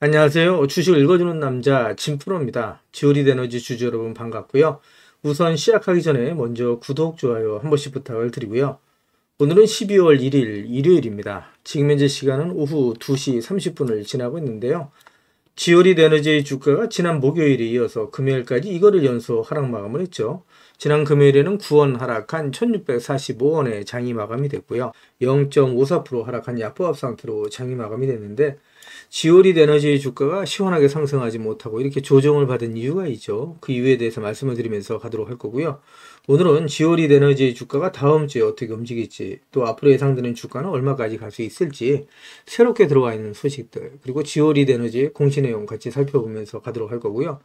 안녕하세요. 주식을 읽어주는 남자 진프로입니다. 지오리 에너지 주주 여러분 반갑고요. 우선 시작하기 전에 먼저 구독, 좋아요 한 번씩 부탁을 드리고요. 오늘은 12월 1일 일요일입니다. 지금 현재 시간은 오후 2시 30분을 지나고 있는데요. 지오리 에너지의 주가가 지난 목요일에 이어서 금요일까지 이거를 연속 하락 마감을 했죠. 지난 금요일에는 9원 하락한 1645원에 장이 마감이 됐고요. 0.54% 하락한 약보합 상태로 장이 마감이 됐는데 지오리 에너지의 주가가 시원하게 상승하지 못하고 이렇게 조정을 받은 이유가 있죠. 그 이유에 대해서 말씀을 드리면서 가도록 할 거고요. 오늘은 지오리 에너지의 주가가 다음 주에 어떻게 움직일지, 또 앞으로 예상되는 주가는 얼마까지 갈 수 있을지, 새롭게 들어와 있는 소식들, 그리고 지오리 에너지의 공시 내용 같이 살펴보면서 가도록 할 거고요.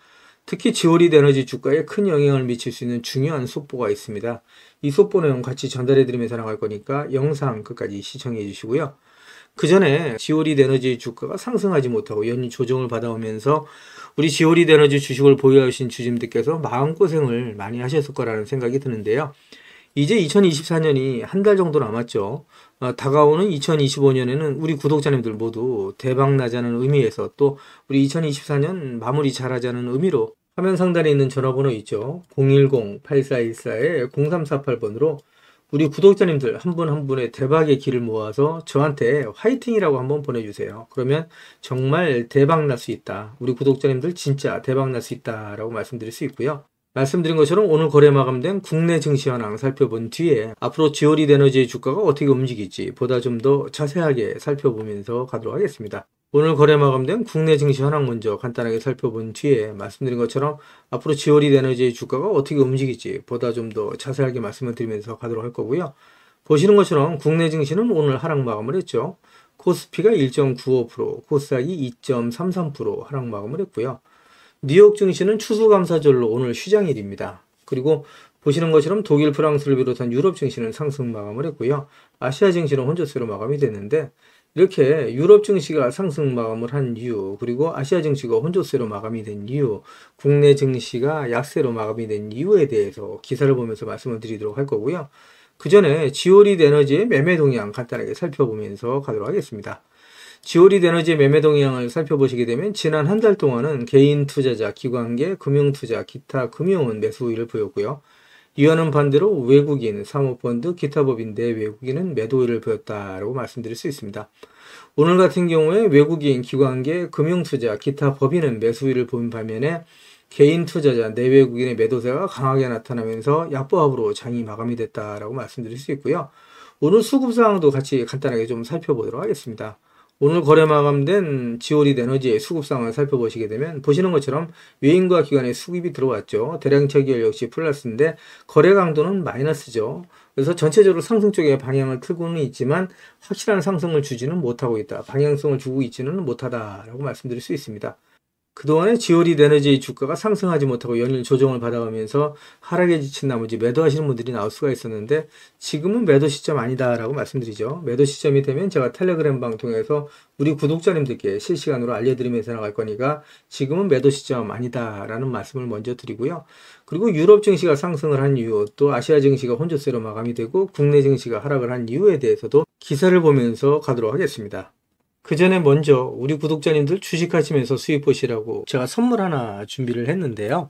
특히 지오리 에너지 주가에 큰 영향을 미칠 수 있는 중요한 속보가 있습니다. 이 속보 내용 같이 전달해 드리면서 나갈 거니까 영상 끝까지 시청해 주시고요. 그 전에 지오리 에너지 주가가 상승하지 못하고 연일 조정을 받아오면서 우리 지오리 에너지 주식을 보유하신 주주님들께서 마음고생을 많이 하셨을 거라는 생각이 드는데요. 이제 2024년이 한 달 정도 남았죠. 다가오는 2025년에는 우리 구독자님들 모두 대박나자는 의미에서, 또 우리 2024년 마무리 잘하자는 의미로 화면 상단에 있는 전화번호 있죠. 010-8414-0348번으로 우리 구독자님들 한 분 한 분의 대박의 길을 모아서 저한테 화이팅이라고 한번 보내주세요. 그러면 정말 대박 날 수 있다. 우리 구독자님들 진짜 대박 날 수 있다라고 말씀드릴 수 있고요. 말씀드린 것처럼 오늘 거래 마감된 국내 증시 현황 살펴본 뒤에 앞으로 지오리 에너지의 주가가 어떻게 움직일지 보다 좀 더 자세하게 살펴보면서 가도록 하겠습니다. 오늘 거래 마감된 국내 증시 현황 먼저 간단하게 살펴본 뒤에 말씀드린 것처럼 앞으로 지오리 에너지의 주가가 어떻게 움직일지 보다 좀 더 자세하게 말씀을 드리면서 가도록 할 거고요. 보시는 것처럼 국내 증시는 오늘 하락 마감을 했죠. 코스피가 1.95%, 코스닥이 2.33% 하락 마감을 했고요. 뉴욕 증시는 추수감사절로 오늘 휴장일입니다. 그리고 보시는 것처럼 독일, 프랑스를 비롯한 유럽 증시는 상승 마감을 했고요. 아시아 증시는 혼조세로 마감이 됐는데, 이렇게 유럽 증시가 상승 마감을 한 이유, 그리고 아시아 증시가 혼조세로 마감이 된 이유, 국내 증시가 약세로 마감이 된 이유에 대해서 기사를 보면서 말씀을 드리도록 할 거고요. 그 전에 지오리 에너지의 매매 동향 간단하게 살펴보면서 가도록 하겠습니다. 지오리 에너지의 매매 동향을 살펴보시게 되면 지난 한 달 동안은 개인 투자자, 기관계, 금융투자, 기타 금융은 매수 우위를 보였고요. 이와는 반대로 외국인, 사모펀드, 기타 법인 내 외국인은 매도 우위를 보였다라고 말씀드릴 수 있습니다. 오늘 같은 경우에 외국인, 기관계, 금융투자, 기타 법인은 매수 우위를 보인 반면에 개인 투자자, 내외국인의 매도세가 강하게 나타나면서 약보합으로 장이 마감이 됐다라고 말씀드릴 수 있고요. 오늘 수급 상황도 같이 간단하게 좀 살펴보도록 하겠습니다. 오늘 거래 마감된 지오리 에너지의 수급 상황을 살펴보시게 되면 보시는 것처럼 외인과 기관의 수급이 들어왔죠. 대량 체결 역시 플러스인데 거래 강도는 마이너스죠. 그래서 전체적으로 상승 쪽에 방향을 틀고는 있지만 확실한 상승을 주지는 못하고 있다. 방향성을 주고 있지는 못하다라고 말씀드릴 수 있습니다. 그동안에 지오리 에너지의 주가가 상승하지 못하고 연일 조정을 받아가면서 하락에 지친 나머지 매도하시는 분들이 나올 수가 있었는데, 지금은 매도 시점 아니다라고 말씀드리죠. 매도 시점이 되면 제가 텔레그램 방 통해서 우리 구독자님들께 실시간으로 알려드리면서 나갈 거니까 지금은 매도 시점 아니다라는 말씀을 먼저 드리고요. 그리고 유럽 증시가 상승을 한 이유, 또 아시아 증시가 혼조세로 마감이 되고 국내 증시가 하락을 한 이유에 대해서도 기사를 보면서 가도록 하겠습니다. 그 전에 먼저 우리 구독자님들 주식하시면서 수익 보시라고 제가 선물 하나 준비를 했는데요.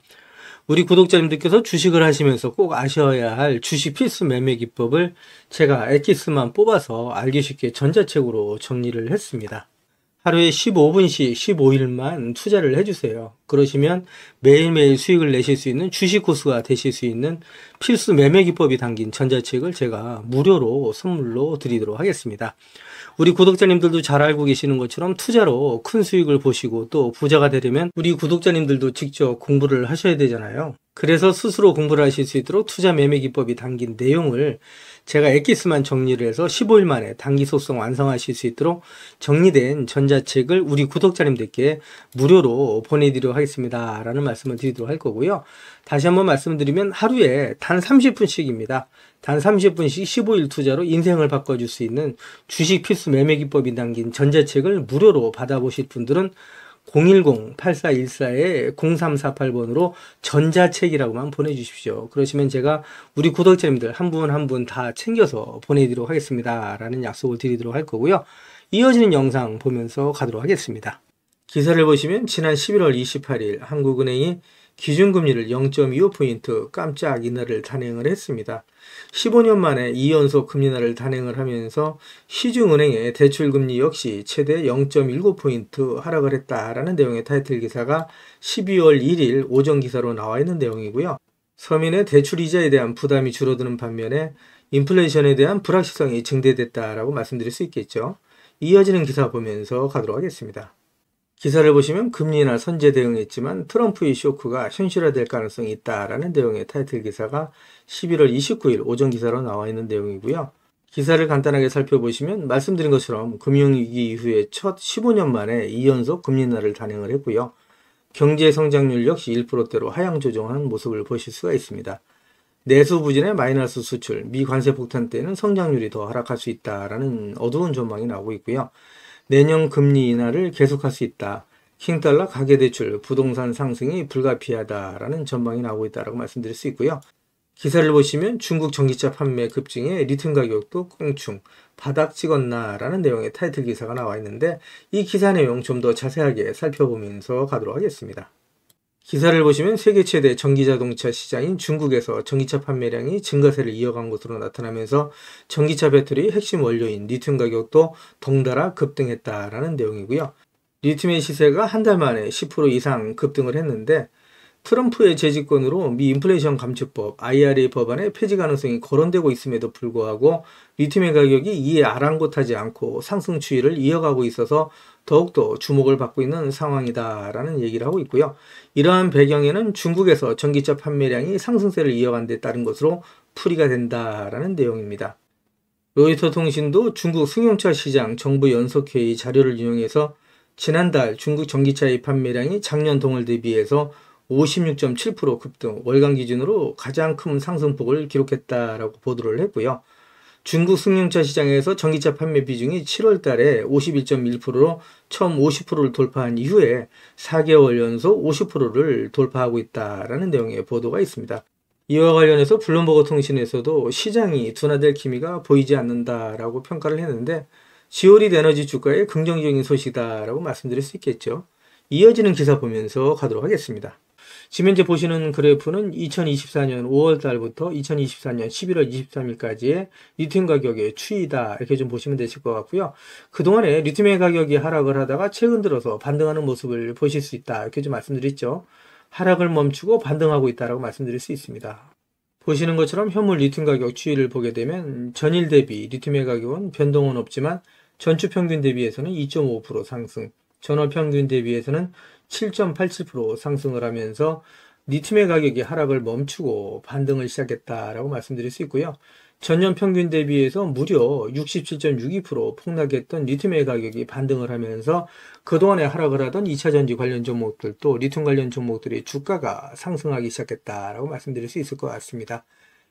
우리 구독자님들께서 주식을 하시면서 꼭 아셔야 할 주식 필수 매매 기법을 제가 엑기스만 뽑아서 알기 쉽게 전자책으로 정리를 했습니다. 하루에 15분씩 15일만 투자를 해주세요. 그러시면 매일매일 수익을 내실 수 있는 주식 고수가 되실 수 있는 필수 매매 기법이 담긴 전자책을 제가 무료로 선물로 드리도록 하겠습니다. 우리 구독자님들도 잘 알고 계시는 것처럼 투자로 큰 수익을 보시고 또 부자가 되려면 우리 구독자님들도 직접 공부를 하셔야 되잖아요. 그래서 스스로 공부를 하실 수 있도록 투자 매매 기법이 담긴 내용을 제가 엑기스만 정리를 해서 15일 만에 단기 속성 완성하실 수 있도록 정리된 전자책을 우리 구독자님들께 무료로 보내드리도록 하겠습니다 라는 말씀을 드리도록 할 거고요. 다시 한번 말씀드리면 하루에 단 30분씩입니다. 단 30분씩 15일 투자로 인생을 바꿔줄 수 있는 주식 필수 매매 기법이 담긴 전자책을 무료로 받아보실 분들은 010-8414-0348번으로 전자책이라고만 보내주십시오. 그러시면 제가 우리 구독자님들 한 분 한 분 다 챙겨서 보내드리도록 하겠습니다 라는 약속을 드리도록 할 거고요. 이어지는 영상 보면서 가도록 하겠습니다. 기사를 보시면 지난 11월 28일 한국은행이 기준금리를 0.25포인트 깜짝 인하를 단행을 했습니다. 15년 만에 2연속 금리인하를 단행을 하면서 시중은행의 대출금리 역시 최대 0.19포인트 하락을 했다라는 내용의 타이틀 기사가 12월 1일 오전 기사로 나와 있는 내용이고요. 서민의 대출 이자에 대한 부담이 줄어드는 반면에 인플레이션에 대한 불확실성이 증대됐다라고 말씀드릴 수 있겠죠. 이어지는 기사 보면서 가도록 하겠습니다. 기사를 보시면 금리 인하 선제 대응했지만 트럼프의 쇼크가 현실화될 가능성이 있다라는 내용의 타이틀 기사가 11월 29일 오전 기사로 나와 있는 내용이고요. 기사를 간단하게 살펴보시면 말씀드린 것처럼 금융위기 이후에 첫 15년 만에 2연속 금리 인하를 단행을 했고요. 경제 성장률 역시 1%대로 하향 조정하는 모습을 보실 수가 있습니다. 내수 부진의 마이너스 수출, 미 관세 폭탄 때는 성장률이 더 하락할 수 있다라는 어두운 전망이 나오고 있고요. 내년 금리 인하를 계속할 수 있다. 킹달러 가계대출, 부동산 상승이 불가피하다라는 전망이 나오고 있다라고 말씀드릴 수 있고요. 기사를 보시면 중국 전기차 판매 급증에 리튬 가격도 껑충, 바닥 찍었나라는 내용의 타이틀 기사가 나와 있는데 이 기사 내용 좀 더 자세하게 살펴보면서 가도록 하겠습니다. 기사를 보시면 세계 최대 전기자동차 시장인 중국에서 전기차 판매량이 증가세를 이어간 것으로 나타나면서 전기차 배터리 핵심 원료인 리튬 가격도 덩달아 급등했다라는 내용이고요. 리튬의 시세가 한 달 만에 10% 이상 급등을 했는데 트럼프의 재집권으로 미 인플레이션 감축법 IRA 법안의 폐지 가능성이 거론되고 있음에도 불구하고 리튬의 가격이 이에 아랑곳하지 않고 상승 추이를 이어가고 있어서 더욱더 주목을 받고 있는 상황이다라는 얘기를 하고 있고요. 이러한 배경에는 중국에서 전기차 판매량이 상승세를 이어간 데 따른 것으로 풀이가 된다라는 내용입니다. 로이터 통신도 중국 승용차 시장 정부 연석회의 자료를 인용해서 지난달 중국 전기차의 판매량이 작년 동월 대비해서 56.7% 급등, 월간 기준으로 가장 큰 상승폭을 기록했다라고 보도를 했고요. 중국 승용차 시장에서 전기차 판매 비중이 7월 달에 51.1%로 처음 50%를 돌파한 이후에 4개월 연속 50%를 돌파하고 있다라는 내용의 보도가 있습니다. 이와 관련해서 블룸버그 통신에서도 시장이 둔화될 기미가 보이지 않는다라고 평가를 했는데 지오릿 에너지 주가의 긍정적인 소식이다라고 말씀드릴 수 있겠죠. 이어지는 기사 보면서 가도록 하겠습니다. 지금 현재 보시는 그래프는 2024년 5월 달부터 2024년 11월 23일까지의 리튬 가격의 추이다 이렇게 좀 보시면 되실 것 같고요. 그동안에 리튬의 가격이 하락을 하다가 최근 들어서 반등하는 모습을 보실 수 있다 이렇게 좀 말씀드렸죠. 하락을 멈추고 반등하고 있다라고 말씀드릴 수 있습니다. 보시는 것처럼 현물 리튬 가격 추이를 보게 되면 전일 대비 리튬의 가격은 변동은 없지만 전주 평균 대비해서는 2.5% 상승, 전월 평균 대비해서는 7.87% 상승을 하면서 리튬의 가격이 하락을 멈추고 반등을 시작했다라고 말씀드릴 수 있고요. 전년 평균 대비해서 무려 67.62% 폭락했던 리튬의 가격이 반등을 하면서 그동안에 하락을 하던 2차전지 관련 종목들 또 리튬 관련 종목들의 주가가 상승하기 시작했다라고 말씀드릴 수 있을 것 같습니다.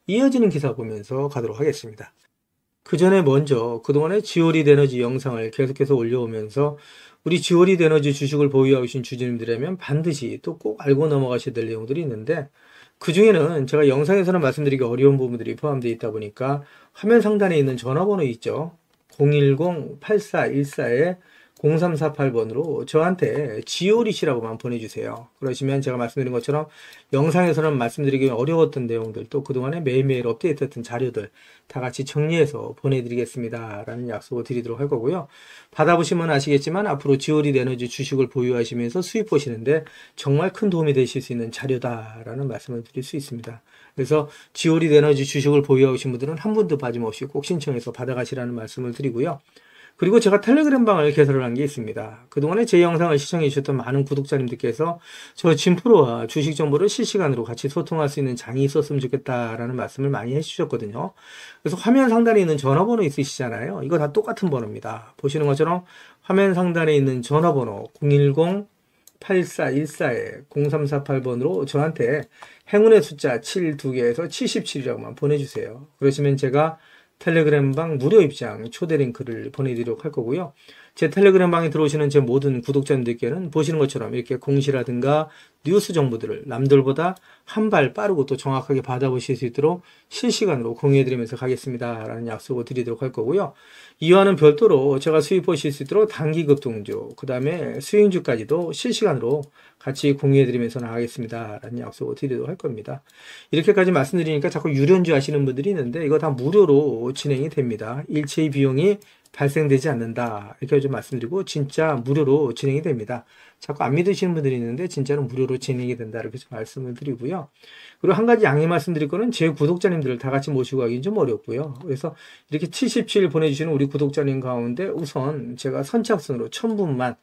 이어지는 기사 보면서 가도록 하겠습니다. 그 전에 먼저 그동안에 지오릿 에너지 영상을 계속해서 올려오면서 우리 지오릿 에너지 주식을 보유하신 주주님들이라면 반드시 또 꼭 알고 넘어가셔야 될 내용들이 있는데 그 중에는 제가 영상에서는 말씀드리기 어려운 부분들이 포함되어 있다 보니까 화면 상단에 있는 전화번호 있죠. 010-8414-0348번으로 저한테 지오릿이라고만 보내주세요. 그러시면 제가 말씀드린 것처럼 영상에서는 말씀드리기 어려웠던 내용들 또 그동안에 매일매일 업데이트했던 자료들 다 같이 정리해서 보내드리겠습니다 라는 약속을 드리도록 할 거고요. 받아보시면 아시겠지만 앞으로 지오릿 에너지 주식을 보유하시면서 수입 보시는데 정말 큰 도움이 되실 수 있는 자료다라는 말씀을 드릴 수 있습니다. 그래서 지오릿 에너지 주식을 보유하신 분들은 한 분도 빠짐없이 꼭 신청해서 받아가시라는 말씀을 드리고요. 그리고 제가 텔레그램 방을 개설을 한 게 있습니다. 그동안에 제 영상을 시청해 주셨던 많은 구독자님들께서 저 진프로와 주식 정보를 실시간으로 같이 소통할 수 있는 장이 있었으면 좋겠다라는 말씀을 많이 해주셨거든요. 그래서 화면 상단에 있는 전화번호 있으시잖아요. 이거 다 똑같은 번호입니다. 보시는 것처럼 화면 상단에 있는 전화번호 010-8414-0348번으로 저한테 행운의 숫자 7 2개에서 77이라고만 보내주세요. 그러시면 제가 텔레그램 방 무료 입장 초대 링크를 보내드리도록 할 거고요. 제 텔레그램 방에 들어오시는 제 모든 구독자님들께는 보시는 것처럼 이렇게 공시라든가 뉴스 정보들을 남들보다 한 발 빠르고 또 정확하게 받아보실 수 있도록 실시간으로 공유해드리면서 가겠습니다 라는 약속을 드리도록 할 거고요. 이와는 별도로 제가 수익 보실 수 있도록 단기 급등주, 그 다음에 수익주까지도 실시간으로 같이 공유해드리면서 나가겠습니다 라는 약속을 드리도록 할 겁니다. 이렇게까지 말씀드리니까 자꾸 유료인줄 아시는 분들이 있는데 이거 다 무료로 진행이 됩니다. 일체의 비용이 발생되지 않는다 이렇게 좀 말씀드리고 진짜 무료로 진행이 됩니다. 자꾸 안 믿으시는 분들이 있는데 진짜로 무료로 진행이 된다 이렇게 좀 말씀을 드리고요. 그리고 한 가지 양해 말씀드릴 거는 제 구독자님들을 다 같이 모시고 가기는 좀 어렵고요. 그래서 이렇게 77 보내주시는 우리 구독자님 가운데 우선 제가 선착순으로 1000분만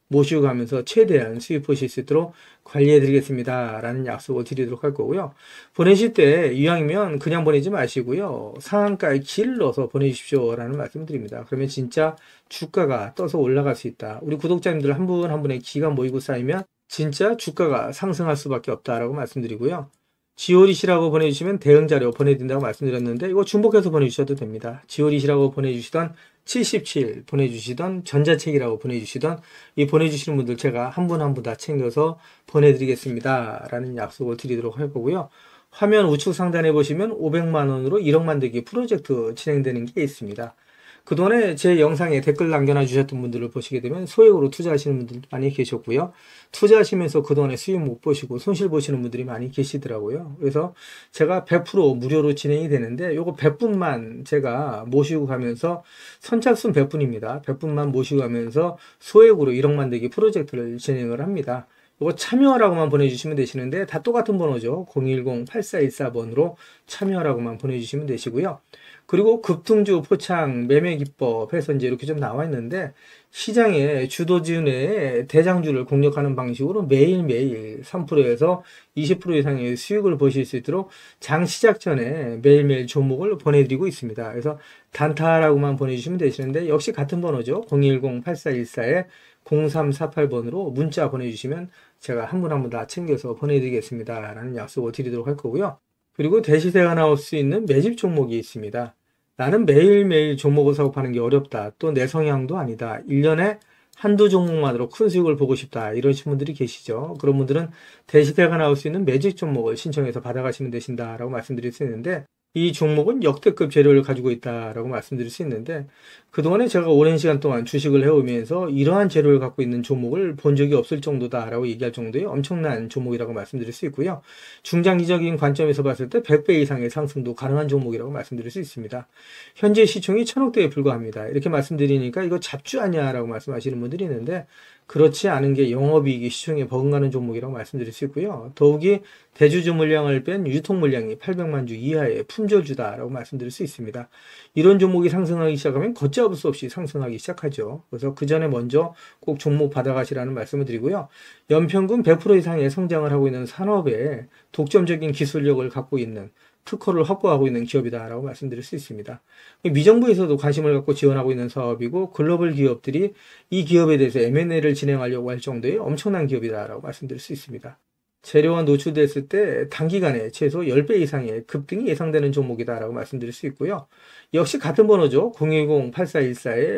모시고 가면서 최대한 수익 보실 수 있도록 관리해 드리겠습니다 라는 약속을 드리도록 할 거고요. 보내실 때 이왕이면 그냥 보내지 마시고요. 상한가에 길을 넣어서 보내주십시오 라는 말씀을 드립니다. 그러면 진짜 주가가 떠서 올라갈 수 있다. 우리 구독자님들 한 분 한 분의 기가 모이고 쌓이면 진짜 주가가 상승할 수밖에 없다라고 말씀드리고요. 지오릿이라고 보내주시면 대응자료 보내드린다고 말씀드렸는데 이거 중복해서 보내주셔도 됩니다. 지오릿이라고 보내주시던 77 보내주시던 전자책이라고 보내주시던 이 보내주시는 분들 제가 한 분 한 분 다 챙겨서 보내드리겠습니다 라는 약속을 드리도록 할 거고요. 화면 우측 상단에 보시면 500만원으로 1억 만들기 프로젝트 진행되는 게 있습니다. 그동안에 제 영상에 댓글 남겨놔 주셨던 분들을 보시게 되면 소액으로 투자하시는 분들 많이 계셨고요. 투자하시면서 그동안에 수익 못 보시고 손실 보시는 분들이 많이 계시더라고요. 그래서 제가 100% 무료로 진행이 되는데 요거 100분만 제가 모시고 가면서 선착순 100분입니다. 100분만 모시고 가면서 소액으로 1억 만들기 프로젝트를 진행을 합니다. 이거 참여라고만 보내주시면 되시는데 다 똑같은 번호죠. 010-8414번으로 참여라고만 보내주시면 되시고요. 그리고 급등주 포착 매매 기법 해서 이제 이렇게 좀 나와 있는데 시장의 주도주 내에 대장주를 공략하는 방식으로 매일매일 3%에서 20% 이상의 수익을 보실 수 있도록 장 시작 전에 매일매일 종목을 보내드리고 있습니다. 그래서 단타라고만 보내주시면 되시는데 역시 같은 번호죠. 010-8414-0348번으로 문자 보내주시면 제가 한 분 한 분 다 챙겨서 보내드리겠습니다 라는 약속을 드리도록 할 거고요. 그리고 대시세가 나올 수 있는 매집 종목이 있습니다. 나는 매일매일 종목을 사고 파는 게 어렵다. 또 내 성향도 아니다. 1년에 한두 종목만으로 큰 수익을 보고 싶다. 이러신 분들이 계시죠. 그런 분들은 대시세가 나올 수 있는 매집 종목을 신청해서 받아가시면 되신다라고 말씀드릴 수 있는데 이 종목은 역대급 재료를 가지고 있다라고 말씀드릴 수 있는데 그동안에 제가 오랜 시간 동안 주식을 해오면서 이러한 재료를 갖고 있는 종목을 본 적이 없을 정도다라고 얘기할 정도의 엄청난 종목이라고 말씀드릴 수 있고요. 중장기적인 관점에서 봤을 때 100배 이상의 상승도 가능한 종목이라고 말씀드릴 수 있습니다. 현재 시총이 1000억대에 불과합니다. 이렇게 말씀드리니까 이거 잡주 아니야라고 말씀하시는 분들이 있는데 그렇지 않은 게 영업이익이 시총에 버금가는 종목이라고 말씀드릴 수 있고요. 더욱이 대주주 물량을 뺀 유통 물량이 800만 주 이하의 품절주다라고 말씀드릴 수 있습니다. 이런 종목이 상승하기 시작하면 걷잡을 수 없이 상승하기 시작하죠. 그래서 그 전에 먼저 꼭 종목 받아가시라는 말씀을 드리고요. 연평균 100% 이상의 성장을 하고 있는 산업에 독점적인 기술력을 갖고 있는 특허를 확보하고 있는 기업이다라고 말씀드릴 수 있습니다. 미정부에서도 관심을 갖고 지원하고 있는 사업이고 글로벌 기업들이 이 기업에 대해서 M&A를 진행하려고 할 정도의 엄청난 기업이다라고 말씀드릴 수 있습니다. 재료가 노출됐을 때 단기간에 최소 10배 이상의 급등이 예상되는 종목이다라고 말씀드릴 수 있고요. 역시 같은 번호죠.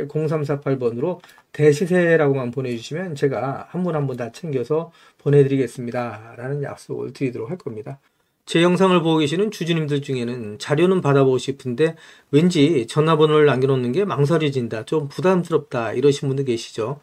010-8414-0348번으로 대시세라고만 보내주시면 제가 한 분 한 분 다 챙겨서 보내드리겠습니다 라는 약속을 드리도록 할 겁니다. 제 영상을 보고 계시는 주주님들 중에는 자료는 받아보고 싶은데 왠지 전화번호를 남겨놓는 게 망설여진다, 좀 부담스럽다 이러신 분들 계시죠.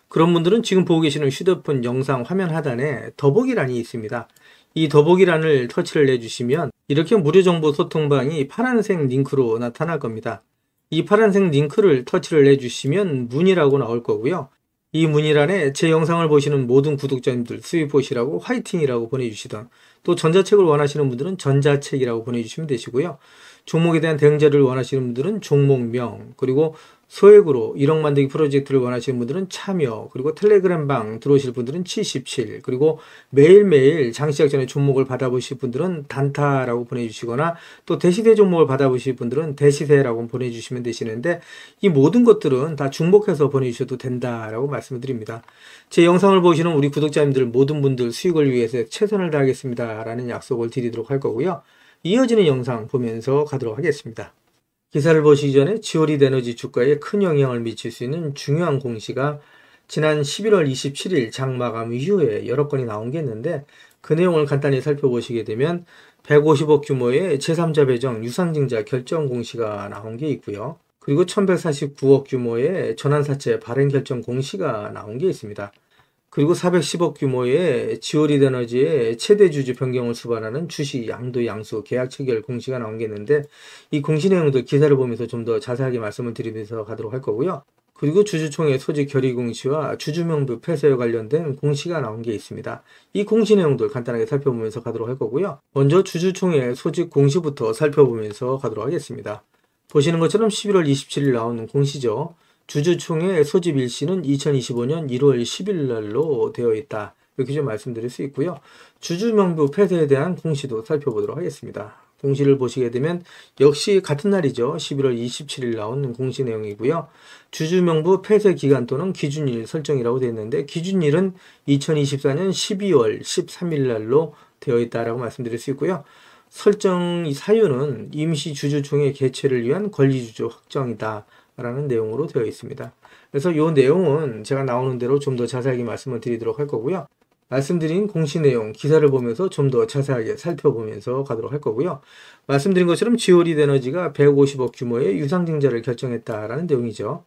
그런 분들은 지금 보고 계시는 휴대폰 영상 화면 하단에 더보기란이 있습니다. 이 더보기란을 터치를 해주시면 이렇게 무료정보 소통방이 파란색 링크로 나타날 겁니다. 이 파란색 링크를 터치를 해주시면 문의라고 나올 거고요. 이 문의란에 제 영상을 보시는 모든 구독자님들 수익 보시라고 화이팅이라고 보내주시던, 또 전자책을 원하시는 분들은 전자책이라고 보내주시면 되시고요. 종목에 대한 대응자를 원하시는 분들은 종목명, 그리고 소액으로 1억 만들기 프로젝트를 원하시는 분들은 참여, 그리고 텔레그램방 들어오실 분들은 77, 그리고 매일매일 장시작 전에 종목을 받아보실 분들은 단타라고 보내주시거나 또 대시세 종목을 받아보실 분들은 대시세라고 보내주시면 되시는데 이 모든 것들은 다 중복해서 보내주셔도 된다라고 말씀을 드립니다. 제 영상을 보시는 우리 구독자님들 모든 분들 수익을 위해서 최선을 다하겠습니다 라는 약속을 드리도록 할 거고요. 이어지는 영상 보면서 가도록 하겠습니다. 기사를 보시기 전에 지오리드 에너지 주가에 큰 영향을 미칠 수 있는 중요한 공시가 지난 11월 27일 장 마감 이후에 여러 건이 나온 게 있는데, 그 내용을 간단히 살펴보시게 되면 150억 규모의 제3자 배정 유상증자 결정 공시가 나온 게 있고요. 그리고 1149억 규모의 전환사채 발행 결정 공시가 나온 게 있습니다. 그리고 410억 규모의 지오리드 에너지의 최대 주주 변경을 수반하는 주식 양도 양수 계약 체결 공시가 나온 게 있는데, 이 공시 내용들 기사를 보면서 좀 더 자세하게 말씀을 드리면서 가도록 할 거고요. 그리고 주주총회 소집 결의 공시와 주주명부 폐쇄와 관련된 공시가 나온 게 있습니다. 이 공시 내용들 간단하게 살펴보면서 가도록 할 거고요. 먼저 주주총회 소집 공시부터 살펴보면서 가도록 하겠습니다. 보시는 것처럼 11월 27일 나오는 공시죠. 주주총회 소집 일시는 2025년 1월 10일 날로 되어 있다. 이렇게 좀 말씀드릴 수 있고요. 주주명부 폐쇄에 대한 공시도 살펴보도록 하겠습니다. 공시를 보시게 되면 역시 같은 날이죠. 11월 27일 나온 공시 내용이고요. 주주명부 폐쇄 기간 또는 기준일 설정이라고 되어 있는데, 기준일은 2024년 12월 13일 날로 되어 있다라고 말씀드릴 수 있고요. 설정 사유는 임시 주주총회 개최를 위한 권리주주 확정이다 라는 내용으로 되어 있습니다. 그래서 이 내용은 제가 나오는 대로 좀 더 자세하게 말씀을 드리도록 할 거고요. 말씀드린 공시 내용 기사를 보면서 좀 더 자세하게 살펴보면서 가도록 할 거고요. 말씀드린 것처럼 지오리드 에너지가 150억 규모의 유상증자를 결정했다라는 내용이죠.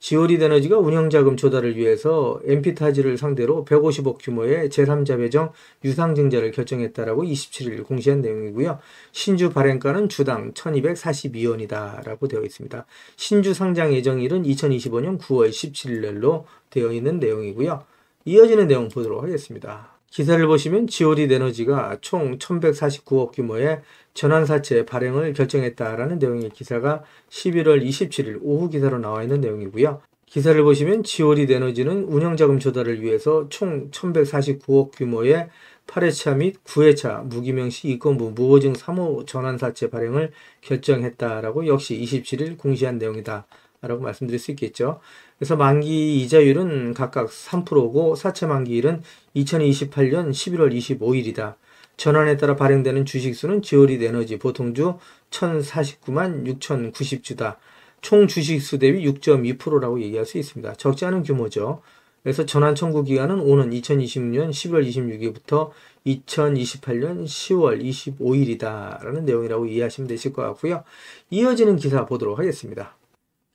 지오리드 에너지가 운영자금 조달을 위해서 엔피타지를 상대로 150억 규모의 제3자 배정 유상증자를 결정했다라고 27일 공시한 내용이고요. 신주 발행가는 주당 1242원이다 라고 되어 있습니다. 신주 상장 예정일은 2025년 9월 17일 날로 되어 있는 내용이고요. 이어지는 내용 보도록 하겠습니다. 기사를 보시면 지오리드 에너지가 총 1149억 규모의 전환사채 발행을 결정했다라는 내용의 기사가 11월 27일 오후 기사로 나와 있는 내용이고요. 기사를 보시면 지오리드 에너지는 운영자금 조달을 위해서 총 1149억 규모의 8회차 및 9회차 무기명시 이권부 무보증 3호 전환사채 발행을 결정했다라고 역시 27일 공시한 내용이다 라고 말씀드릴 수 있겠죠. 그래서 만기 이자율은 각각 3%고 사채 만기일은 2028년 11월 25일이다. 전환에 따라 발행되는 주식수는 지오리드 에너지 보통주 1049만 6090주다. 총 주식수 대비 6.2%라고 얘기할 수 있습니다. 적지 않은 규모죠. 그래서 전환 청구 기간은 오는 2026년 10월 26일부터 2028년 10월 25일이다 라는 내용이라고 이해하시면 되실 것 같고요. 이어지는 기사 보도록 하겠습니다.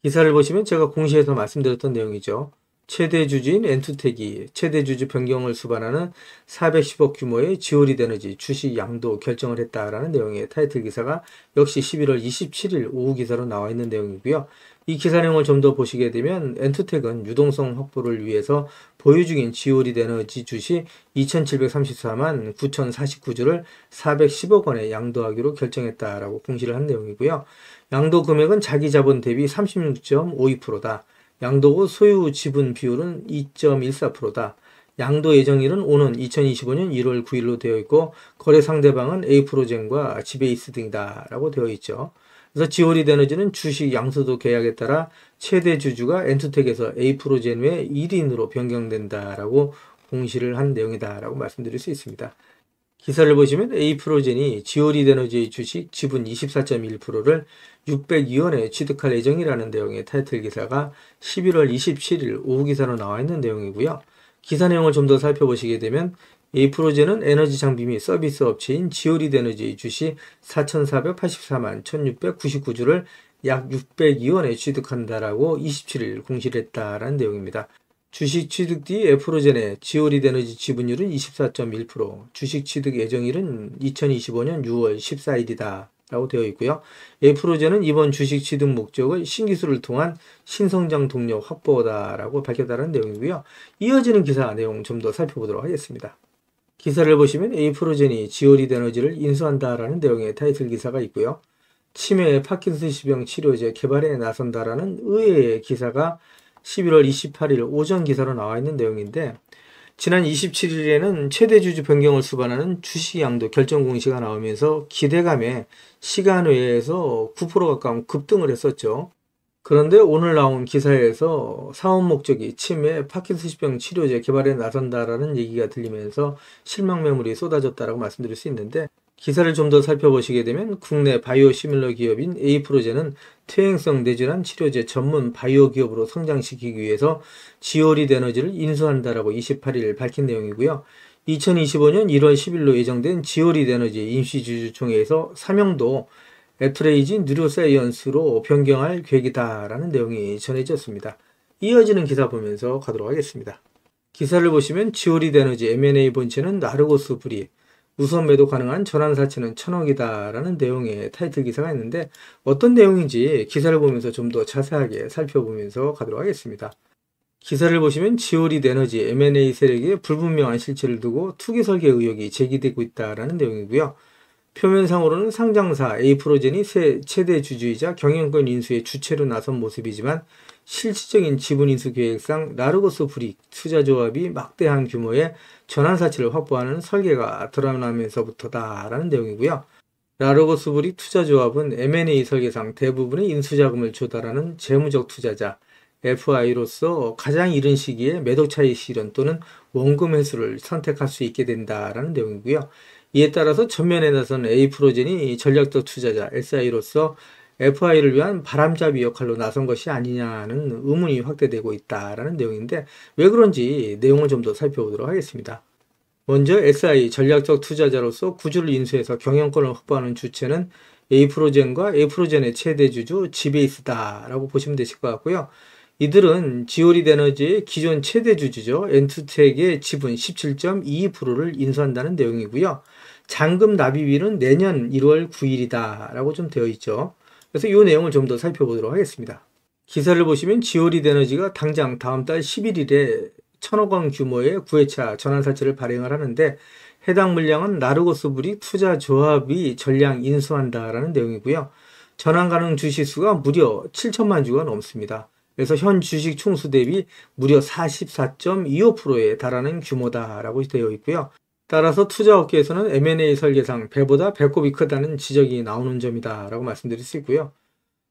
기사를 보시면 제가 공시에서 말씀드렸던 내용이죠. 최대 주주인 엔투텍이 최대 주주 변경을 수반하는 410억 규모의 지오리드 에너지 주식 양도 결정을 했다라는 내용의 타이틀 기사가 역시 11월 27일 오후 기사로 나와 있는 내용이고요. 이 기사 내용을 좀 더 보시게 되면 엔투텍은 유동성 확보를 위해서 보유 중인 지오리드 에너지 주식 2734만 9049주를 410억 원에 양도하기로 결정했다라고 공시를 한 내용이고요. 양도 금액은 자기 자본 대비 36.52%다. 양도 후 소유 지분 비율은 2.14%다. 양도 예정일은 오는 2025년 1월 9일로 되어 있고, 거래 상대방은 에이프로젠과 지베이스 등이다 라고 되어 있죠. 그래서 지오리드 에너지는 주식 양수도 계약에 따라 최대 주주가 엔투텍에서 에이프로젠 외 1인으로 변경된다라고 공시를 한 내용이다라고 말씀드릴 수 있습니다. 기사를 보시면 에이프로젠이 지오리드 에너지의 주식 지분 24.1%를 602원에 취득할 예정이라는 내용의 타이틀 기사가 11월 27일 오후 기사로 나와 있는 내용이고요. 기사 내용을 좀 더 살펴보시게 되면 에이프로젠은 에너지 장비 및 서비스 업체인 지오리드 에너지의 주식 4,484만 1,699주를 약 602원에 취득한다라고 27일 공시를 했다라는 내용입니다. 주식 취득 뒤 에이프로젠의 지오리드 에너지 지분율은 24.1%, 주식 취득 예정일은 2025년 6월 14일이다 라고 되어 있고요. 에이프로젠은 이번 주식 취득 목적을 신기술을 통한 신성장 동력 확보다라고 밝혔다는 내용이고요. 이어지는 기사 내용 좀 더 살펴보도록 하겠습니다. 기사를 보시면 에이프로젠이 지오리드 에너지를 인수한다라는 내용의 타이틀 기사가 있고요. 치매 파킨슨병 치료제 개발에 나선다라는 의외의 기사가 11월 28일 오전 기사로 나와 있는 내용인데, 지난 27일에는 최대 주주 변경을 수반하는 주식 양도 결정 공시가 나오면서 기대감에 시간 외에서 9% 가까운 급등을 했었죠. 그런데 오늘 나온 기사에서 사업 목적이 치매 파킨슨병 치료제 개발에 나선다라는 얘기가 들리면서 실망 매물이 쏟아졌다라고 말씀드릴 수 있는데, 기사를 좀 더 살펴보시게 되면 국내 바이오시밀러 기업인 에이프로젠은 퇴행성 뇌질환 치료제 전문 바이오 기업으로 성장시키기 위해서 지오리드 에너지를 인수한다라고 28일 밝힌 내용이고요. 2025년 1월 10일로 예정된 지오리드 에너지 임시주주총회에서 사명도 에트레이지 뉴로사이언스로 변경할 계획이다라는 내용이 전해졌습니다. 이어지는 기사 보면서 가도록 하겠습니다. 기사를 보시면 지오리드 에너지 M&A 본체는 나르고스 브리, 우선 매도 가능한 전환사채는 1000억이다 라는 내용의 타이틀 기사가 있는데 어떤 내용인지 기사를 보면서 좀 더 자세하게 살펴보면서 가도록 하겠습니다. 기사를 보시면 지오리드 에너지 M&A 세력의 불분명한 실체를 두고 투기 설계 의혹이 제기되고 있다라는 내용이고요. 표면상으로는 상장사 에이프로젠이 최대 주주이자 경영권 인수의 주체로 나선 모습이지만 실질적인 지분 인수 계획상 라르고스 브릭 투자조합이 막대한 규모의 전환사채를 확보하는 설계가 드러나면서부터다라는 내용이고요. 라르고스 브릭 투자조합은 M&A 설계상 대부분의 인수자금을 조달하는 재무적 투자자 FI로서 가장 이른 시기에 매도 차익 실현 또는 원금 회수를 선택할 수 있게 된다라는 내용이고요. 이에 따라서 전면에 나선 에이프로젠이 전략적 투자자 SI로서 FI를 위한 바람잡이 역할로 나선 것이 아니냐는 의문이 확대되고 있다라는 내용인데 왜 그런지 내용을 좀 더 살펴보도록 하겠습니다. 먼저 SI 전략적 투자자로서 구주를 인수해서 경영권을 확보하는 주체는 에이프로젠과 에이프로젠의 최대 주주 지베이스다라고 보시면 되실 것 같고요. 이들은 지오리드 에너지의 기존 최대 주주죠. 엔투텍의 지분 17.22%를 인수한다는 내용이고요. 잔금 납입일은 내년 1월 9일이다 라고 좀 되어 있죠. 그래서 이 내용을 좀 더 살펴보도록 하겠습니다. 기사를 보시면 지오리드 에너지가 당장 다음 달 11일에 1000억 원 규모의 9회차 전환사채를 발행을 하는데 해당 물량은 라르고스 브릭 투자조합이 전량 인수한다라는 내용이고요. 전환 가능 주식수가 무려 7천만 주가 넘습니다. 그래서 현 주식 총수 대비 무려 44.25%에 달하는 규모다라고 되어 있고요. 따라서 투자업계에서는 M&A 설계상 배보다 배꼽이 크다는 지적이 나오는 점이다 라고 말씀드릴 수 있고요.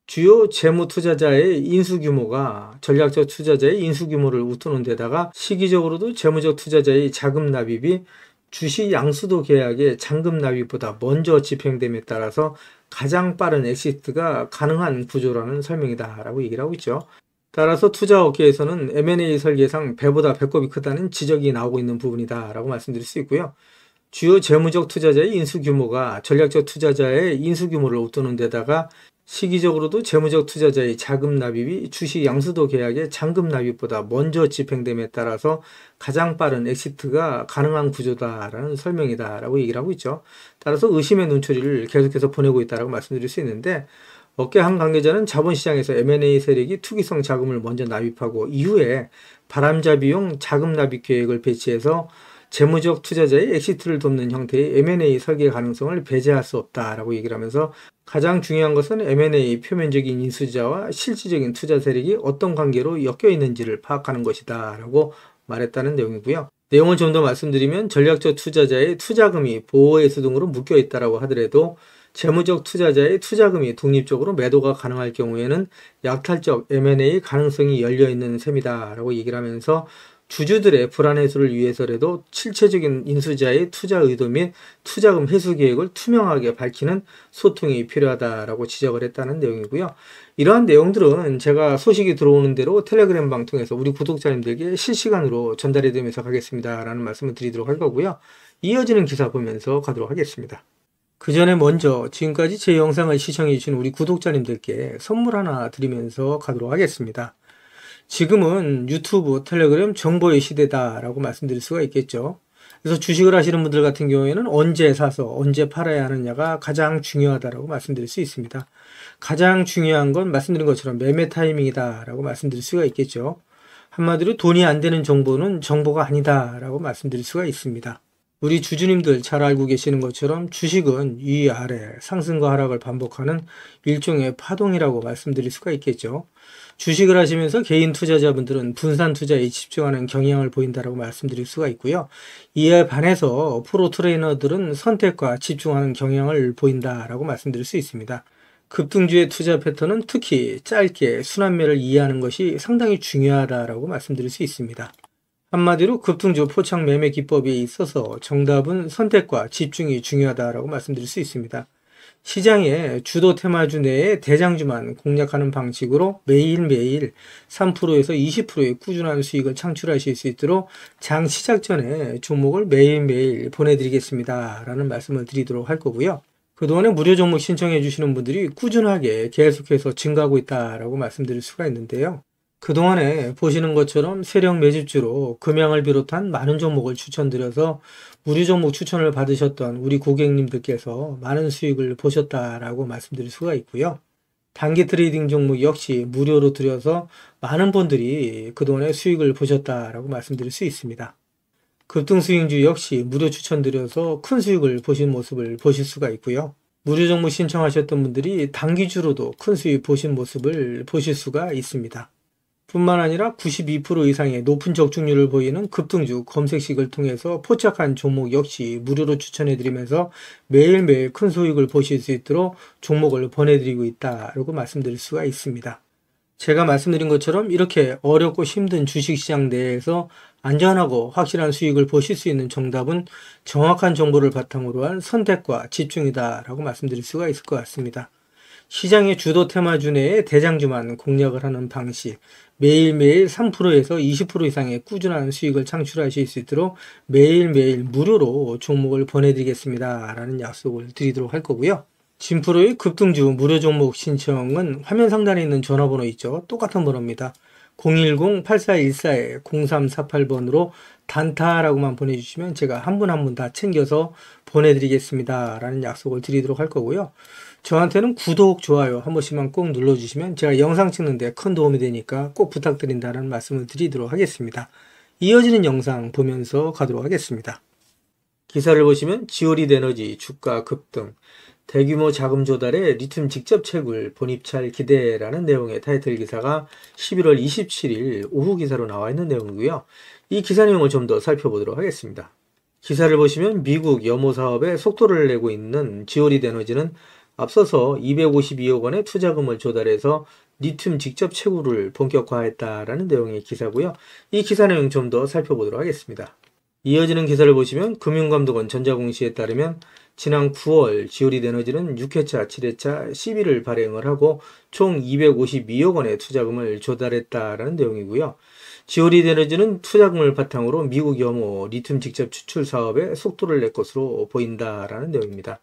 주요 재무 투자자의 인수 규모가 전략적 투자자의 인수 규모를 웃도는 데다가 시기적으로도 재무적 투자자의 자금 납입이 주식 양수도 계약의 잔금 납입보다 먼저 집행됨에 따라서 가장 빠른 엑시트가 가능한 구조라는 설명이다 라고 얘기를 하고 있죠. 따라서 투자업계에서는 M&A 설계상 배보다 배꼽이 크다는 지적이 나오고 있는 부분이다 라고 말씀드릴 수 있고요. 주요 재무적 투자자의 인수 규모가 전략적 투자자의 인수 규모를 웃도는 데다가 시기적으로도 재무적 투자자의 자금 납입이 주식 양수도 계약의 잔금 납입보다 먼저 집행됨에 따라서 가장 빠른 엑시트가 가능한 구조다라는 설명이다라고 얘기를 하고 있죠. 따라서 의심의 눈초리를 계속해서 보내고 있다라고 말씀드릴 수 있는데 업계 한 관계자는 자본시장에서 M&A 세력이 투기성 자금을 먼저 납입하고 이후에 바람잡이용 자금 납입 계획을 배치해서 재무적 투자자의 엑시트를 돕는 형태의 M&A 설계 가능성을 배제할 수 없다라고 얘기를 하면서 가장 중요한 것은 M&A 표면적인 인수자와 실질적인 투자 세력이 어떤 관계로 엮여 있는지를 파악하는 것이다 라고 말했다는 내용이고요. 내용을 좀 더 말씀드리면 전략적 투자자의 투자금이 보호회수 등으로 묶여 있다고 하더라도 재무적 투자자의 투자금이 독립적으로 매도가 가능할 경우에는 약탈적 M&A 가능성이 열려있는 셈이다 라고 얘기를 하면서 주주들의 불안 해소를 위해서라도 실체적인 인수자의 투자 의도 및 투자금 회수 계획을 투명하게 밝히는 소통이 필요하다라고 지적을 했다는 내용이고요. 이러한 내용들은 제가 소식이 들어오는 대로 텔레그램 방 통해서 우리 구독자님들에게 실시간으로 전달해 드리면서 가겠습니다라는 말씀을 드리도록 할 거고요. 이어지는 기사 보면서 가도록 하겠습니다. 그 전에 먼저 지금까지 제 영상을 시청해 주신 우리 구독자님들께 선물 하나 드리면서 가도록 하겠습니다. 지금은 유튜브, 텔레그램 정보의 시대다라고 말씀드릴 수가 있겠죠. 그래서 주식을 하시는 분들 같은 경우에는 언제 사서 언제 팔아야 하느냐가 가장 중요하다라고 말씀드릴 수 있습니다. 가장 중요한 건 말씀드린 것처럼 매매 타이밍이다라고 말씀드릴 수가 있겠죠. 한마디로 돈이 안 되는 정보는 정보가 아니다라고 말씀드릴 수가 있습니다. 우리 주주님들 잘 알고 계시는 것처럼 주식은 위아래 상승과 하락을 반복하는 일종의 파동이라고 말씀드릴 수가 있겠죠. 주식을 하시면서 개인 투자자분들은 분산 투자에 집중하는 경향을 보인다라고 말씀드릴 수가 있고요. 이에 반해서 프로 트레이너들은 선택과 집중하는 경향을 보인다라고 말씀드릴 수 있습니다. 급등주의 투자 패턴은 특히 짧게 순환매를 이해하는 것이 상당히 중요하다라고 말씀드릴 수 있습니다. 한마디로 급등주 포착 매매 기법에 있어서 정답은 선택과 집중이 중요하다라고 말씀드릴 수 있습니다. 시장의 주도 테마주 내에 대장주만 공략하는 방식으로 매일매일 3%에서 20%의 꾸준한 수익을 창출하실 수 있도록 장 시작 전에 종목을 매일매일 보내드리겠습니다 라는 말씀을 드리도록 할 거고요. 그동안에 무료 종목 신청해 주시는 분들이 꾸준하게 계속해서 증가하고 있다라고 말씀드릴 수가 있는데요. 그동안에 보시는 것처럼 세력 매집주로 금양을 비롯한 많은 종목을 추천드려서 무료 종목 추천을 받으셨던 우리 고객님들께서 많은 수익을 보셨다라고 말씀드릴 수가 있고요. 단기 트레이딩 종목 역시 무료로 드려서 많은 분들이 그동안에 수익을 보셨다라고 말씀드릴 수 있습니다. 급등 수익주 역시 무료 추천드려서 큰 수익을 보신 모습을 보실 수가 있고요. 무료 종목 신청하셨던 분들이 단기주로도 큰 수익 보신 모습을 보실 수가 있습니다. 뿐만 아니라 92% 이상의 높은 적중률을 보이는 급등주 검색식을 통해서 포착한 종목 역시 무료로 추천해드리면서 매일매일 큰 수익을 보실 수 있도록 종목을 보내드리고 있다라고 말씀드릴 수가 있습니다. 제가 말씀드린 것처럼 이렇게 어렵고 힘든 주식시장 내에서 안전하고 확실한 수익을 보실 수 있는 정답은 정확한 정보를 바탕으로 한 선택과 집중이다라고 말씀드릴 수가 있을 것 같습니다. 시장의 주도 테마주 내에 대장주만 공략을 하는 방식, 매일매일 3%에서 20% 이상의 꾸준한 수익을 창출하실 수 있도록 매일매일 무료로 종목을 보내드리겠습니다 라는 약속을 드리도록 할 거고요. 진프로의 급등주 무료 종목 신청은 화면 상단에 있는 전화번호 있죠. 똑같은 번호입니다. 010-8414-0348번으로 단타라고만 보내주시면 제가 한 분 한 분 다 챙겨서 보내드리겠습니다 라는 약속을 드리도록 할 거고요. 저한테는 구독, 좋아요 한 번씩만 꼭 눌러주시면 제가 영상 찍는데 큰 도움이 되니까 꼭 부탁드린다는 말씀을 드리도록 하겠습니다. 이어지는 영상 보면서 가도록 하겠습니다. 기사를 보시면 지오리드 에너지 주가 급등, 대규모 자금 조달에 리튬 직접 채굴 본입찰 기대라는 내용의 타이틀 기사가 11월 27일 오후 기사로 나와 있는 내용이고요. 이 기사 내용을 좀 더 살펴보도록 하겠습니다. 기사를 보시면 미국 염호 사업에 속도를 내고 있는 지오리드 에너지는 앞서서 252억 원의 투자금을 조달해서 리튬 직접 채굴을 본격화했다라는 내용의 기사고요. 이 기사 내용 좀 더 살펴보도록 하겠습니다. 이어지는 기사를 보시면 금융감독원 전자공시에 따르면 지난 9월 지오리드 에너지는 6회차, 7회차 시비를 발행을 하고 총 252억 원의 투자금을 조달했다라는 내용이고요. 지오리드 에너지는 투자금을 바탕으로 미국 염호 리튬 직접 추출 사업에 속도를 낼 것으로 보인다라는 내용입니다.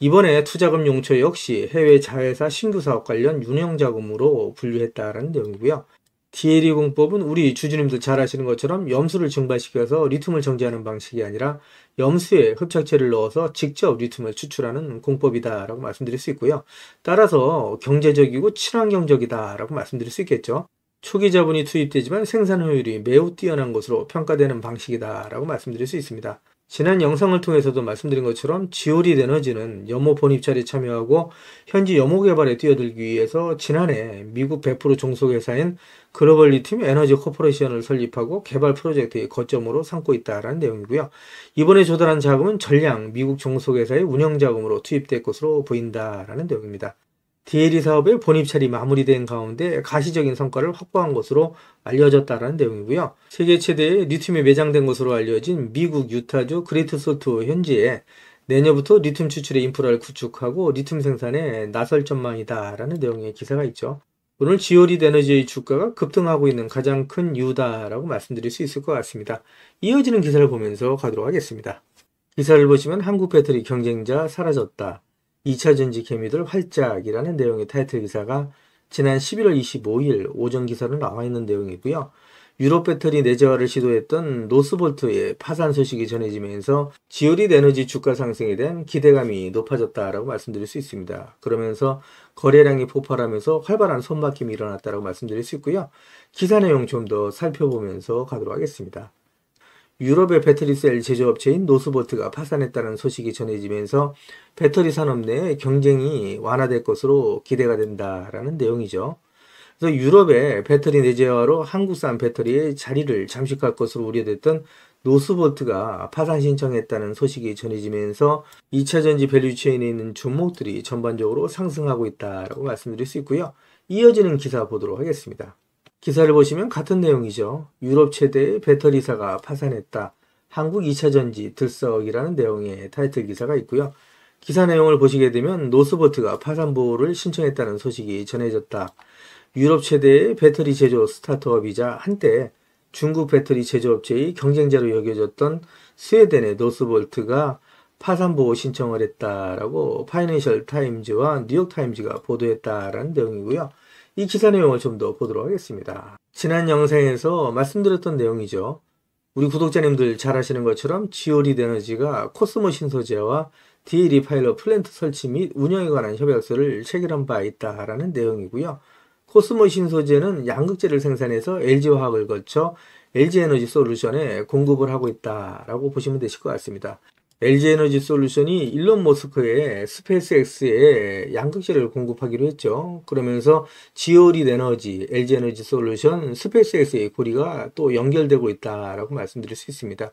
이번에 투자금 용처 역시 해외 자회사 신규 사업 관련 운영자금으로 분류했다라는 내용이고요. DLE 공법은 우리 주주님들 잘 아시는 것처럼 염수를 증발시켜서 리튬을 정제하는 방식이 아니라 염수에 흡착제를 넣어서 직접 리튬을 추출하는 공법이다라고 말씀드릴 수 있고요. 따라서 경제적이고 친환경적이다라고 말씀드릴 수 있겠죠. 초기 자본이 투입되지만 생산 효율이 매우 뛰어난 것으로 평가되는 방식이다라고 말씀드릴 수 있습니다. 지난 영상을 통해서도 말씀드린 것처럼 지오리드 에너지는 염호 본입찰에 참여하고 현지 염호 개발에 뛰어들기 위해서 지난해 미국 100% 종속회사인 글로벌 리튬 에너지 코퍼레이션을 설립하고 개발 프로젝트의 거점으로 삼고 있다는 내용이고요. 이번에 조달한 자금은 전량 미국 종속회사의 운영자금으로 투입될 것으로 보인다라는 내용입니다. DLE 사업의 본입찰이 마무리된 가운데 가시적인 성과를 확보한 것으로 알려졌다는 내용이고요. 세계 최대의 리튬이 매장된 것으로 알려진 미국 유타주 그레이트 솔트 현지에 내년부터 리튬 추출의 인프라를 구축하고 리튬 생산에 나설 전망이다라는 내용의 기사가 있죠. 오늘 지오리드 에너지의 주가가 급등하고 있는 가장 큰 이유다라고 말씀드릴 수 있을 것 같습니다. 이어지는 기사를 보면서 가도록 하겠습니다. 기사를 보시면 한국 배터리 경쟁자 사라졌다. 2차전지 개미들 활짝이라는 내용의 타이틀 기사가 지난 11월 25일 오전 기사로 나와 있는 내용이고요. 유럽 배터리 내재화를 시도했던 노스볼트의 파산 소식이 전해지면서 지오리드 에너지 주가 상승에 대한 기대감이 높아졌다라고 말씀드릴 수 있습니다. 그러면서 거래량이 폭발하면서 활발한 손바뀜이 일어났다라고 말씀드릴 수 있고요. 기사 내용 좀 더 살펴보면서 가도록 하겠습니다. 유럽의 배터리셀 제조업체인 노스볼트가 파산했다는 소식이 전해지면서 배터리 산업 내 경쟁이 완화될 것으로 기대가 된다라는 내용이죠. 그래서 유럽의 배터리 내재화로 한국산 배터리의 자리를 잠식할 것으로 우려됐던 노스볼트가 파산 신청했다는 소식이 전해지면서 2차전지 밸류체인에 있는 종목들이 전반적으로 상승하고 있다고 말씀드릴 수 있고요. 이어지는 기사 보도록 하겠습니다. 기사를 보시면 같은 내용이죠. 유럽 최대의 배터리사가 파산했다. 한국 2차전지 들썩이라는 내용의 타이틀 기사가 있고요. 기사 내용을 보시게 되면 노스보트가 파산보호를 신청했다는 소식이 전해졌다. 유럽 최대의 배터리 제조 스타트업이자 한때 중국 배터리 제조업체의 경쟁자로 여겨졌던 스웨덴의 노스볼트가 파산보호 신청을 했다라고 파이낸셜 타임즈와 뉴욕 타임즈가 보도했다라는 내용이고요. 이 기사 내용을 좀 더 보도록 하겠습니다. 지난 영상에서 말씀드렸던 내용이죠. 우리 구독자님들 잘 아시는 것처럼 지오리드 에너지가 코스모 신소재와 DLE 파일럿 플랜트 설치 및 운영에 관한 협약서를 체결한 바 있다라는 내용이고요. 코스모 신소재는 양극재를 생산해서 LG화학을 거쳐 LG에너지 솔루션에 공급을 하고 있다라고 보시면 되실 것 같습니다. LG에너지 솔루션이 일론 머스크의 스페이스X에 양극재를 공급하기로 했죠. 그러면서 지오리드 에너지, LG에너지 솔루션, 스페이스X의 고리가 또 연결되고 있다라고 말씀드릴 수 있습니다.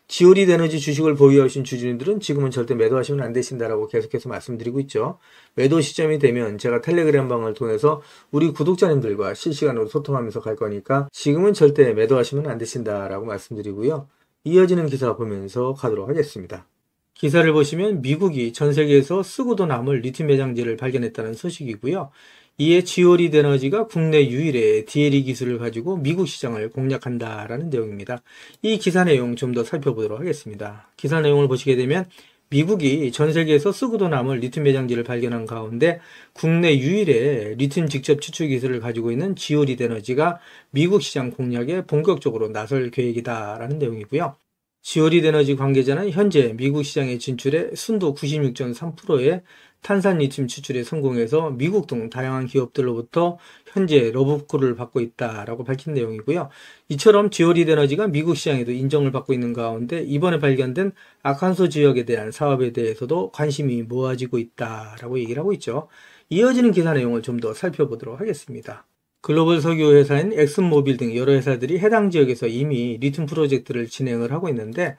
지오리드 에너지 주식을 보유하신 주주님들은 지금은 절대 매도하시면 안 되신다라고 계속해서 말씀드리고 있죠. 매도 시점이 되면 제가 텔레그램 방을 통해서 우리 구독자님들과 실시간으로 소통하면서 갈 거니까 지금은 절대 매도하시면 안 되신다라고 말씀드리고요. 이어지는 기사 보면서 가도록 하겠습니다. 기사를 보시면 미국이 전 세계에서 쓰고도 남을 리튬 매장지를 발견했다는 소식이고요. 이에 지오리드 에너지가 국내 유일의 DLE 기술을 가지고 미국 시장을 공략한다라는 내용입니다. 이 기사 내용 좀 더 살펴보도록 하겠습니다. 기사 내용을 보시게 되면 미국이 전 세계에서 쓰고도 남을 리튬 매장지를 발견한 가운데 국내 유일의 리튬 직접 추출 기술을 가지고 있는 지오리드 에너지가 미국 시장 공략에 본격적으로 나설 계획이다라는 내용이고요. 지오리드 에너지 관계자는 현재 미국 시장에 진출해 순도 96.3%의 탄산 리튬 추출에 성공해서 미국 등 다양한 기업들로부터 현재 러브콜을 받고 있다라고 밝힌 내용이고요. 이처럼 지오리드 에너지가 미국 시장에도 인정을 받고 있는 가운데 이번에 발견된 아칸소 지역에 대한 사업에 대해서도 관심이 모아지고 있다라고 얘기를 하고 있죠. 이어지는 기사 내용을 좀 더 살펴보도록 하겠습니다. 글로벌 석유 회사인 엑슨모빌 등 여러 회사들이 해당 지역에서 이미 리튬 프로젝트를 진행을 하고 있는데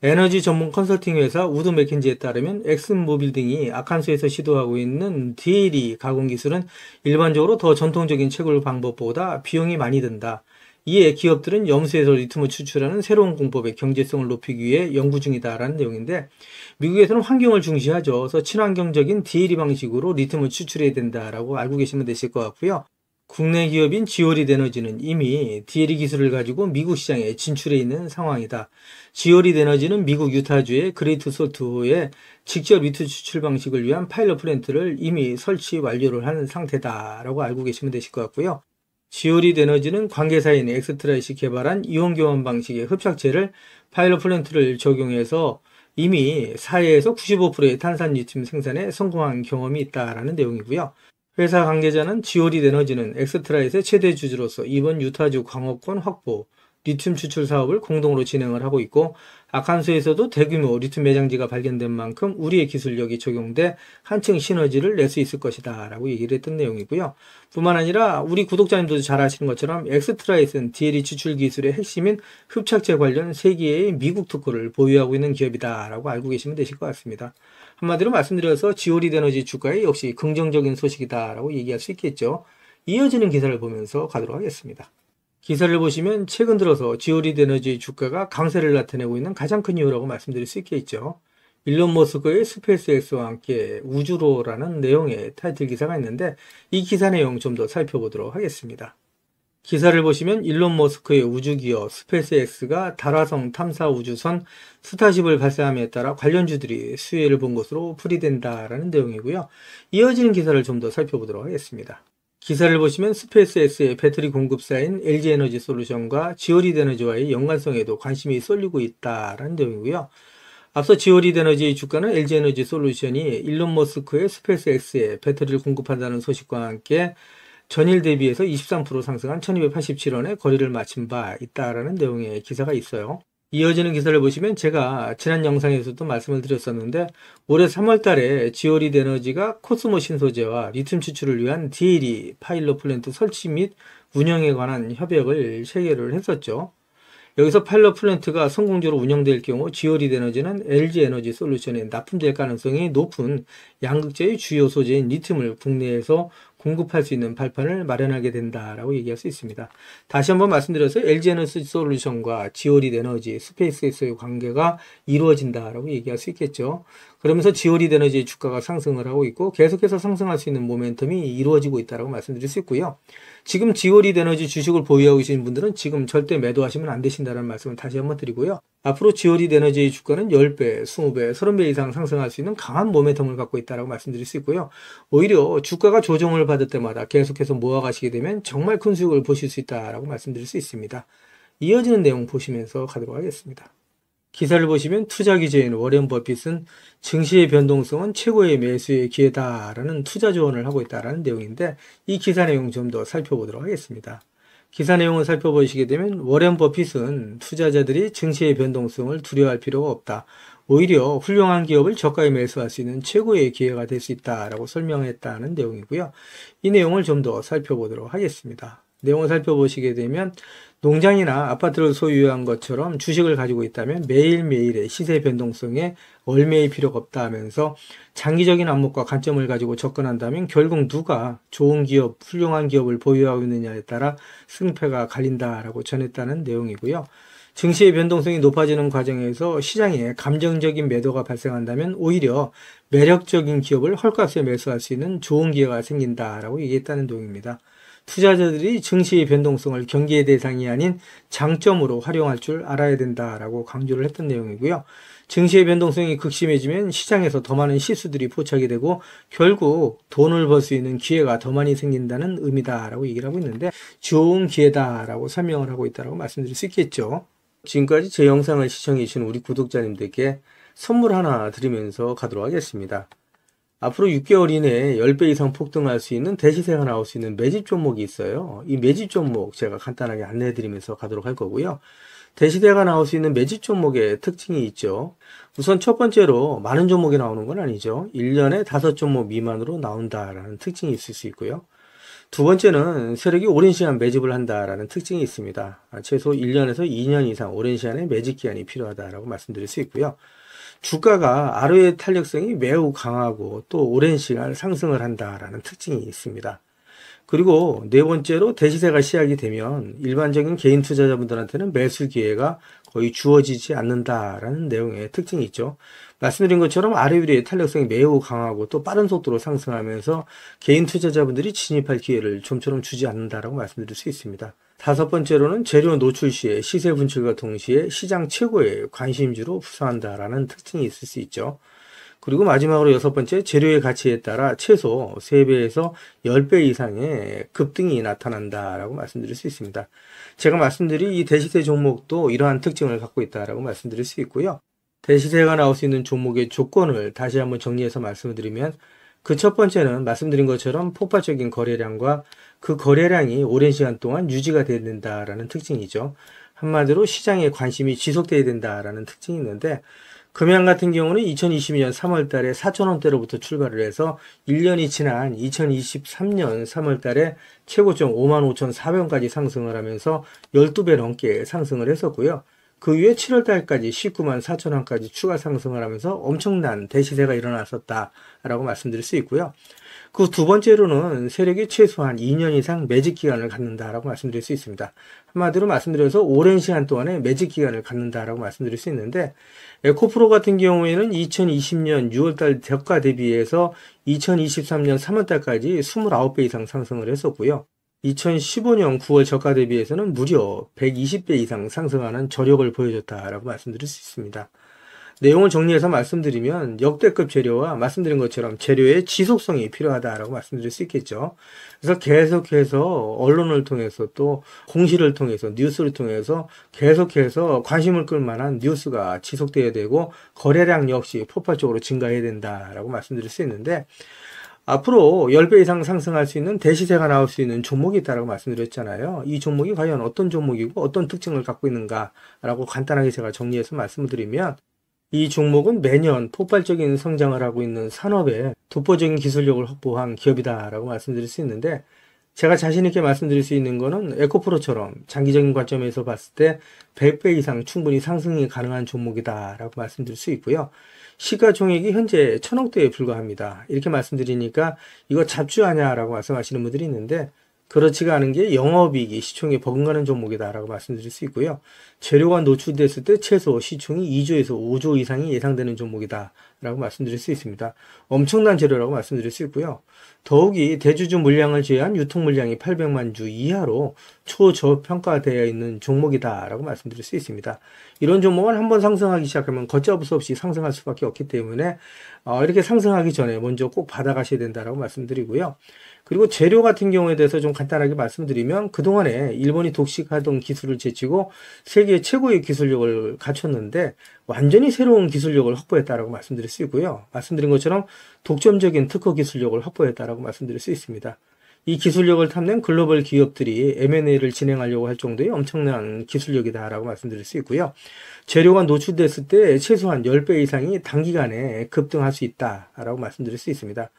에너지 전문 컨설팅 회사 우드 맥킨지에 따르면 엑슨모빌 등이 아칸소에서 시도하고 있는 DLE 가공 기술은 일반적으로 더 전통적인 채굴 방법보다 비용이 많이 든다. 이에 기업들은 염수에서 리튬을 추출하는 새로운 공법의 경제성을 높이기 위해 연구 중이다라는 내용인데 미국에서는 환경을 중시하죠. 그래서 친환경적인 DLE 방식으로 리튬을 추출해야 된다라고 알고 계시면 되실 것 같고요. 국내 기업인 지오리드 에너지는 이미 DLE 기술을 가지고 미국 시장에 진출해 있는 상황이다. 지오리드 에너지는 미국 유타주의 그레이트 솔트호에 직접 리튬 추출 방식을 위한 파일럿 플랜트를 이미 설치 완료를 한 상태다라고 알고 계시면 되실 것 같고요. 지오리드 에너지는 관계사인 엑스트라이시 개발한 이온 교환 방식의 흡착제를 파일럿 플랜트를 적용해서 이미 4회에서 95%의 탄산 리튬 생산에 성공한 경험이 있다라는 내용이고요. 회사 관계자는 지오리드 에너지는 엑스트라잇의 최대 주주로서 이번 유타주 광업권 확보, 리튬 추출 사업을 공동으로 진행을 하고 있고 아칸소에서도 대규모 리튬 매장지가 발견된 만큼 우리의 기술력이 적용돼 한층 시너지를 낼 수 있을 것이다 라고 얘기를 했던 내용이고요. 뿐만 아니라 우리 구독자님들도 잘 아시는 것처럼 엑스트라잇은 DLE 추출 기술의 핵심인 흡착제 관련 세계의 미국 특허를 보유하고 있는 기업이다 라고 알고 계시면 되실 것 같습니다. 한마디로 말씀드려서 지오리드 에너지 주가에 역시 긍정적인 소식이다 라고 얘기할 수 있겠죠. 이어지는 기사를 보면서 가도록 하겠습니다. 기사를 보시면 최근 들어서 지오리드 에너지의 주가가 강세를 나타내고 있는 가장 큰 이유라고 말씀드릴 수 있겠죠. 일론 머스크의 스페이스X와 함께 우주로라는 내용의 타이틀 기사가 있는데 이 기사 내용 좀 더 살펴보도록 하겠습니다. 기사를 보시면 일론 머스크의 우주기업 스페이스X가 달화성 탐사 우주선 스타쉽을 발사함에 따라 관련주들이 수혜를 본 것으로 풀이된다라는 내용이고요. 이어지는 기사를 좀 더 살펴보도록 하겠습니다. 기사를 보시면 스페이스X의 배터리 공급사인 LG에너지 솔루션과 지오리드 에너지와의 연관성에도 관심이 쏠리고 있다라는 내용이고요. 앞서 지오리드 에너지의 주가는 LG에너지 솔루션이 일론 머스크의 스페이스X에 배터리를 공급한다는 소식과 함께 전일 대비해서 23% 상승한 1287원에 거래를 마친 바 있다라는 내용의 기사가 있어요. 이어지는 기사를 보시면 제가 지난 영상에서도 말씀을 드렸었는데 올해 3월 달에 지오리드 에너지가 코스모 신소재와 리튬 추출을 위한 DLE 파일럿 플랜트 설치 및 운영에 관한 협약을 체결을 했었죠. 여기서 파일럿 플랜트가 성공적으로 운영될 경우 지오리드 에너지는 LG 에너지 솔루션에 납품될 가능성이 높은 양극재의 주요 소재인 리튬을 국내에서 공급할 수 있는 발판을 마련하게 된다라고 얘기할 수 있습니다. 다시 한번 말씀드려서 LG에너지솔루션과 지오리드 에너지, 스페이스X의 관계가 이루어진다라고 얘기할 수 있겠죠. 그러면서 지오리드 에너지의 주가가 상승을 하고 있고 계속해서 상승할 수 있는 모멘텀이 이루어지고 있다라고 말씀드릴 수 있고요. 지금 지오리드 에너지 주식을 보유하고 계신 분들은 지금 절대 매도하시면 안 되신다는 말씀을 다시 한번 드리고요. 앞으로 지오리드 에너지의 주가는 10배, 20배, 30배 이상 상승할 수 있는 강한 모멘텀을 갖고 있다고 말씀드릴 수 있고요. 오히려 주가가 조정을 받을 때마다 계속해서 모아가시게 되면 정말 큰 수익을 보실 수 있다고 말씀드릴 수 있습니다. 이어지는 내용 보시면서 가도록 하겠습니다. 기사를 보시면 투자 기재인 워렌 버핏은 증시의 변동성은 최고의 매수의 기회다라는 투자 조언을 하고 있다는 내용인데 이 기사 내용 좀 더 살펴보도록 하겠습니다. 기사 내용을 살펴보시게 되면 워렌 버핏은 투자자들이 증시의 변동성을 두려워할 필요가 없다. 오히려 훌륭한 기업을 저가에 매수할 수 있는 최고의 기회가 될 수 있다라고 설명했다는 내용이고요. 이 내용을 좀 더 살펴보도록 하겠습니다. 내용을 살펴보시게 되면 농장이나 아파트를 소유한 것처럼 주식을 가지고 있다면 매일매일의 시세 변동성에 얽매일 필요가 없다 하면서 장기적인 안목과 관점을 가지고 접근한다면 결국 누가 좋은 기업, 훌륭한 기업을 보유하고 있느냐에 따라 승패가 갈린다라고 전했다는 내용이고요. 증시의 변동성이 높아지는 과정에서 시장에 감정적인 매도가 발생한다면 오히려 매력적인 기업을 헐값에 매수할 수 있는 좋은 기회가 생긴다라고 얘기했다는 내용입니다. 투자자들이 증시의 변동성을 경계의 대상이 아닌 장점으로 활용할 줄 알아야 된다라고 강조를 했던 내용이고요. 증시의 변동성이 극심해지면 시장에서 더 많은 실수들이 포착이 되고 결국 돈을 벌 수 있는 기회가 더 많이 생긴다는 의미다라고 얘기를 하고 있는데 좋은 기회다라고 설명을 하고 있다고 말씀드릴 수 있겠죠. 지금까지 제 영상을 시청해 주신 우리 구독자님들께 선물 하나 드리면서 가도록 하겠습니다. 앞으로 6개월 이내에 10배 이상 폭등할 수 있는 대시세가 나올 수 있는 매집 종목이 있어요. 이 매집 종목 제가 간단하게 안내해 드리면서 가도록 할 거고요. 대시세가 나올 수 있는 매집 종목의 특징이 있죠. 우선 첫 번째로 많은 종목이 나오는 건 아니죠. 1년에 5종목 미만으로 나온다라는 특징이 있을 수 있고요. 두 번째는 세력이 오랜 시간 매집을 한다라는 특징이 있습니다. 최소 1년에서 2년 이상 오랜 시간의 매집 기간이 필요하다라고 말씀드릴 수 있고요. 주가가 ROE 탄력성이 매우 강하고 또 오랜 시간 상승을 한다라는 특징이 있습니다. 그리고 네 번째로 대시세가 시작이 되면 일반적인 개인 투자자분들한테는 매수 기회가 거의 주어지지 않는다라는 내용의 특징이 있죠. 말씀드린 것처럼 ROE의 탄력성이 매우 강하고 또 빠른 속도로 상승하면서 개인 투자자분들이 진입할 기회를 좀처럼 주지 않는다라고 말씀드릴 수 있습니다. 다섯 번째로는 재료 노출 시에 시세 분출과 동시에 시장 최고의 관심주로 부상한다라는 특징이 있을 수 있죠. 그리고 마지막으로 여섯 번째, 재료의 가치에 따라 최소 3배에서 10배 이상의 급등이 나타난다라고 말씀드릴 수 있습니다. 제가 말씀드린 이 대시세 종목도 이러한 특징을 갖고 있다라고 말씀드릴 수 있고요. 대시세가 나올 수 있는 종목의 조건을 다시 한번 정리해서 말씀을 드리면 그 첫 번째는 말씀드린 것처럼 폭발적인 거래량과 그 거래량이 오랜 시간 동안 유지가 돼야 된다라는 특징이죠. 한마디로 시장에 관심이 지속돼야 된다라는 특징이 있는데 금양 같은 경우는 2022년 3월 달에 4,000원대로부터 출발을 해서 1년이 지난 2023년 3월 달에 최고점 55,400원까지 상승을 하면서 12배 넘게 상승을 했었고요. 그 이후에 7월 달까지 194,000원까지 추가 상승을 하면서 엄청난 대시세가 일어났었다라고 말씀드릴 수 있고요. 그 두 번째로는 세력이 최소한 2년 이상 매집 기간을 갖는다라고 말씀드릴 수 있습니다. 한마디로 말씀드려서 오랜 시간 동안에 매집 기간을 갖는다라고 말씀드릴 수 있는데 에코프로 같은 경우에는 2020년 6월달 저가 대비해서 2023년 3월달까지 29배 이상 상승을 했었고요. 2015년 9월 저가 대비해서는 무려 120배 이상 상승하는 저력을 보여줬다라고 말씀드릴 수 있습니다. 내용을 정리해서 말씀드리면 역대급 재료와 말씀드린 것처럼 재료의 지속성이 필요하다라고 말씀드릴 수 있겠죠. 그래서 계속해서 언론을 통해서 또 공시를 통해서 뉴스를 통해서 계속해서 관심을 끌 만한 뉴스가 지속돼야 되고 거래량 역시 폭발적으로 증가해야 된다라고 말씀드릴 수 있는데 앞으로 10배 이상 상승할 수 있는 대시세가 나올 수 있는 종목이 있다고 말씀드렸잖아요. 이 종목이 과연 어떤 종목이고 어떤 특징을 갖고 있는가라고 간단하게 제가 정리해서 말씀을 드리면 이 종목은 매년 폭발적인 성장을 하고 있는 산업에 독보적인 기술력을 확보한 기업이다라고 말씀드릴 수 있는데 제가 자신 있게 말씀드릴 수 있는 거는 에코프로처럼 장기적인 관점에서 봤을 때 100배 이상 충분히 상승이 가능한 종목이다라고 말씀드릴 수 있고요. 시가총액이 현재 1000억대에 불과합니다. 이렇게 말씀드리니까 이거 잡주하냐라고 말씀하시는 분들이 있는데 그렇지가 않은 게 영업이익이 시총에 버금가는 종목이다라고 말씀드릴 수 있고요. 재료가 노출됐을 때 최소 시총이 2조에서 5조 이상이 예상되는 종목이다라고 말씀드릴 수 있습니다. 엄청난 재료라고 말씀드릴 수 있고요. 더욱이 대주주 물량을 제외한 유통 물량이 800만 주 이하로 초저평가되어 있는 종목이다라고 말씀드릴 수 있습니다. 이런 종목은 한번 상승하기 시작하면 걷잡을 수 없이 상승할 수밖에 없기 때문에 이렇게 상승하기 전에 먼저 꼭 받아가셔야 된다라고 말씀드리고요. 그리고 재료 같은 경우에 대해서 좀 간단하게 말씀드리면 그동안에 일본이 독식하던 기술을 제치고 세계 최고의 기술력을 갖췄는데 완전히 새로운 기술력을 확보했다라고 말씀드릴 수 있고요. 말씀드린 것처럼 독점적인 특허 기술력을 확보했다라고 말씀드릴 수 있습니다. 이 기술력을 탐낸 글로벌 기업들이 M&A를 진행하려고 할 정도의 엄청난 기술력이다라고 말씀드릴 수 있고요. 재료가 노출됐을 때 최소한 10배 이상이 단기간에 급등할 수 있다라고 말씀드릴 수 있습니다.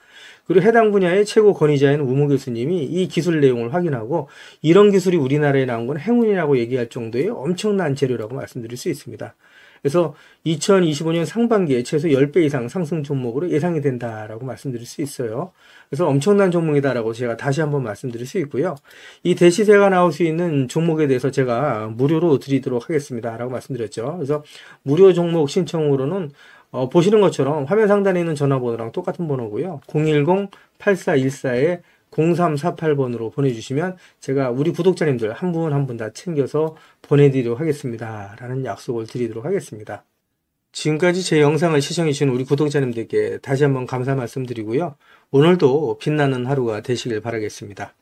그리고 해당 분야의 최고 권위자인 우모 교수님이 이 기술 내용을 확인하고 이런 기술이 우리나라에 나온 건 행운이라고 얘기할 정도의 엄청난 재료라고 말씀드릴 수 있습니다. 그래서 2025년 상반기에 최소 10배 이상 상승 종목으로 예상이 된다라고 말씀드릴 수 있어요. 그래서 엄청난 종목이다라고 제가 다시 한번 말씀드릴 수 있고요. 이 대시세가 나올 수 있는 종목에 대해서 제가 무료로 드리도록 하겠습니다. 라고 말씀드렸죠. 그래서 무료 종목 신청으로는 보시는 것처럼 화면 상단에 있는 전화번호랑 똑같은 번호고요. 010-8414-0348번으로 보내주시면 제가 우리 구독자님들 한 분 한 분 다 챙겨서 보내드리도록 하겠습니다. 라는 약속을 드리도록 하겠습니다. 지금까지 제 영상을 시청해주신 우리 구독자님들께 다시 한번 감사 말씀드리고요. 오늘도 빛나는 하루가 되시길 바라겠습니다.